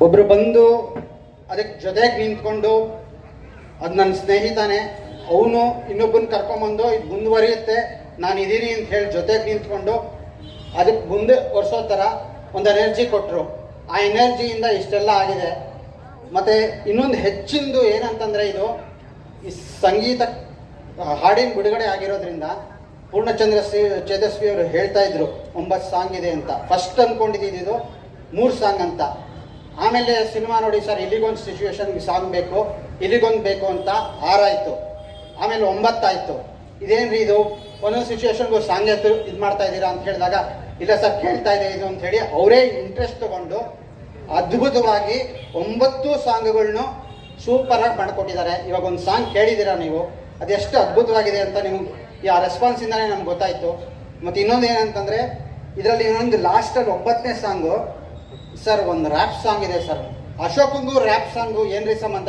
ಒಬ್ರು ಬಂದು ಅದಕ್ಕೆ ಜೊತೆಗೆ ನಿಂತ್ಕೊಂಡು ಅದು ನನ್ನ ಸ್ನೇಹಿತನೇ, ಅವನು ಇನ್ನೊಬ್ಬನ ಕರ್ಕೊಂಬಂದು ಇದು ಮುಂದುವರಿಯುತ್ತೆ ನಾನು ಇದ್ದೀನಿ ಅಂತ ಹೇಳಿ ಜೊತೆಗೆ ನಿಂತ್ಕೊಂಡು ಅದಕ್ಕೆ ಮುಂದೆ ಒರೆಸೋ ಥರ ಒಂದು ಎನರ್ಜಿ ಕೊಟ್ಟರು. ಆ ಎನರ್ಜಿಯಿಂದ ಇಷ್ಟೆಲ್ಲ ಆಗಿದೆ. ಮತ್ತು ಇನ್ನೊಂದು ಹೆಚ್ಚಿಂದು ಏನಂತಂದರೆ, ಇದು ಈ ಸಂಗೀತ ಹಾಡಿನ ಬಿಡುಗಡೆ ಆಗಿರೋದ್ರಿಂದ ಪೂರ್ಣಚಂದ್ರ ಚೇತಸ್ವಿ ಅವರು ಹೇಳ್ತಾ ಇದ್ರು 9 ಸಾಂಗ್ ಇದೆ ಅಂತ. ಫಸ್ಟ್ ಅಂದ್ಕೊಂಡಿದ್ದು 3 ಸಾಂಗ್ ಅಂತ. ಆಮೇಲೆ ಸಿನಿಮಾ ನೋಡಿ ಸರ್ ಇಲ್ಲಿಗೊಂದು ಸಿಚುವೇಶನ್ಗೆ ಸಾಂಗ್ ಬೇಕು, ಇಲ್ಲಿಗೊಂದು ಬೇಕು ಅಂತ 6 ಆಯಿತು. ಆಮೇಲೆ 9 ಆಯಿತು. ಇದೇನ್ರಿ ಇದು ಒಂದೊಂದು ಸಿಚುವೇಶನ್ಗೂ ಸಾಂಗ್ ಇದು ಮಾಡ್ತಾ ಇದ್ದೀರಾ ಅಂತ ಹೇಳಿದಾಗ, ಇಲ್ಲ ಸರ್ ಕೇಳ್ತಾ ಇದೆ ಇದು ಅಂತ ಹೇಳಿ ಅವರೇ ಇಂಟ್ರೆಸ್ಟ್ ತಗೊಂಡು ಅದ್ಭುತವಾಗಿ 9 ಸಾಂಗ್ಗಳನ್ನು ಸೂಪರಾಗಿ ಮಾಡಿಕೊಟ್ಟಿದ್ದಾರೆ. ಇವಾಗ ಒಂದು ಸಾಂಗ್ ಕೇಳಿದ್ದೀರಾ ನೀವು, ಅದೆಷ್ಟು ಅದ್ಭುತವಾಗಿದೆ ಅಂತ ನಿಮ್ಗೆ ಆ ರೆಸ್ಪಾನ್ಸಿಂದನೇ ನಮ್ಗೆ ಗೊತ್ತಾಯಿತು. ಮತ್ತು ಇನ್ನೊಂದು ಏನಂತಂದರೆ, ಇದರಲ್ಲಿ ಇನ್ನೊಂದು ಲಾಸ್ಟಲ್ಲಿ 9ನೇ ಸಾಂಗು ಸರ್ ಒಂದು ರ್ಯಾಪ್ ಸಾಂಗ್ ಇದೆ ಸರ್. ಅಶೋಕಂಗೂ ರ್ಯಾಪ್ ಸಾಂಗು ಏನ್ರಿ ಸಂಬಂಧ,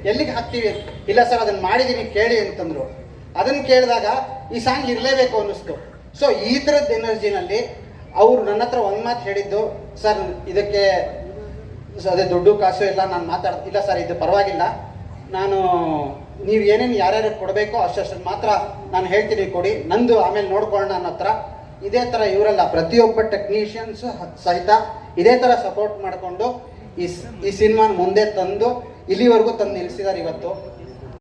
ಎಲ್ಲಿಗೆ ಹಾಕ್ತೀವಿ? ಇಲ್ಲ ಸರ್ ಅದನ್ನು ಮಾಡಿದ್ದೀನಿ ಕೇಳಿ ಅಂತಂದರು. ಅದನ್ನು ಕೇಳಿದಾಗ ಈ ಸಾಂಗ್ ಇರಲೇಬೇಕು ಅನ್ನಿಸ್ತು. ಸೊ ಈ ಥರದ್ದು ಎನರ್ಜಿನಲ್ಲಿ ಅವರು ನನ್ನ ಹತ್ರ ಒಂದು ಮಾತು ಹೇಳಿದ್ದು, ಸರ್ ಇದಕ್ಕೆ ಅದೇ ದುಡ್ಡು ಕಾಸು ಎಲ್ಲ ನಾನು ಇಲ್ಲ ಸರ್ ಇದು ಪರವಾಗಿಲ್ಲ, ನಾನು ನೀವು ಏನೇನು ಯಾರ್ಯಾರು ಕೊಡಬೇಕೋ ಅಷ್ಟಷ್ಟು ಮಾತ್ರ ನಾನು ಹೇಳ್ತೀನಿ ಕೊಡಿ, ನಂದು ಆಮೇಲೆ ನೋಡ್ಕೊಳ್ಳೋಣ ನನ್ನ ಹತ್ರ. ಇದೇ ಥರ ಇವರೆಲ್ಲ ಪ್ರತಿಯೊಬ್ಬ ಟೆಕ್ನಿಷಿಯನ್ಸ್ ಸಹಿತ ಇದೇ ಥರ ಸಪೋರ್ಟ್ ಮಾಡಿಕೊಂಡು ಈ ಸಿನಿಮಾನ ಮುಂದೆ ತಂದು ಇಲ್ಲಿವರೆಗೂ ತಂದು ನಿಲ್ಲಿಸಿದ್ದಾರೆ ಇವತ್ತು.